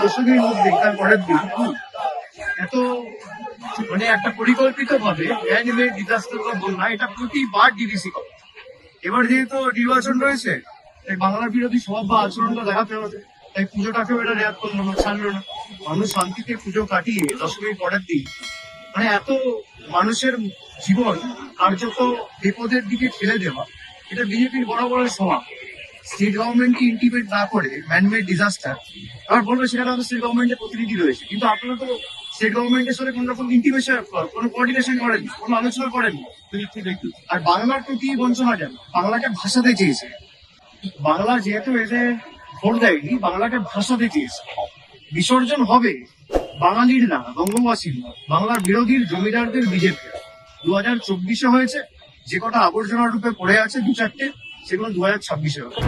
দশমীর মধ্যে তার পরের দিন এত মানে একটা পরিকল্পিত ভাবে ম্যান মেড ডিজাস্টার বা বন্যা এটা প্রতিবার ডিভিসি করে। এবার যেহেতু নির্বাচন রয়েছে তাই বাংলার বিরোধী স্বভাব বা আচরণটা দেখাতে হবে, তাই পুজোটাকেও এটা রেয়াত করলো না, ছাড়লো না। মানুষ শান্তিতে পুজো কাটিয়ে দশমীর পরের দিন মানে এত মানুষের জীবন কার্যত বিপদের দিকে ঠেলে দেওয়া, এটা বিজেপির বড় বড় স্বভাব। স্টেট গভর্নমেন্টকে ইন্টিমেট না করে ম্যানমেড ডিজাস্টার আবার বলবে সেখানে আমাদের স্টেট গভর্নমেন্টের প্রতিনিধি রয়েছে, কিন্তু আপনারা তো স্টেট গভর্নমেন্টের সাথে কোন রকম ইন্টিমেশন, কোনো কোঅর্ডিনেশন করেন, কোনো আলোচনা করেন। আর বাংলার প্রতি বঞ্চনা কেন? বাংলাকে ভাষাতে চেয়েছে, বাংলা যেহেতু এতে ভোট দেয়নি, বাংলাকে ভাষাতে চেয়েছে। বিসর্জন হবে বাঙালির না, বঙ্গবাসীর না, বাংলার বিরোধীর জমিদারদের বিজেপি। 2024-এ হয়েছে, যে কটা আবর্জনা রূপে পড়ে আছে দু চারটে, সেগুলো 2026-এ হবে।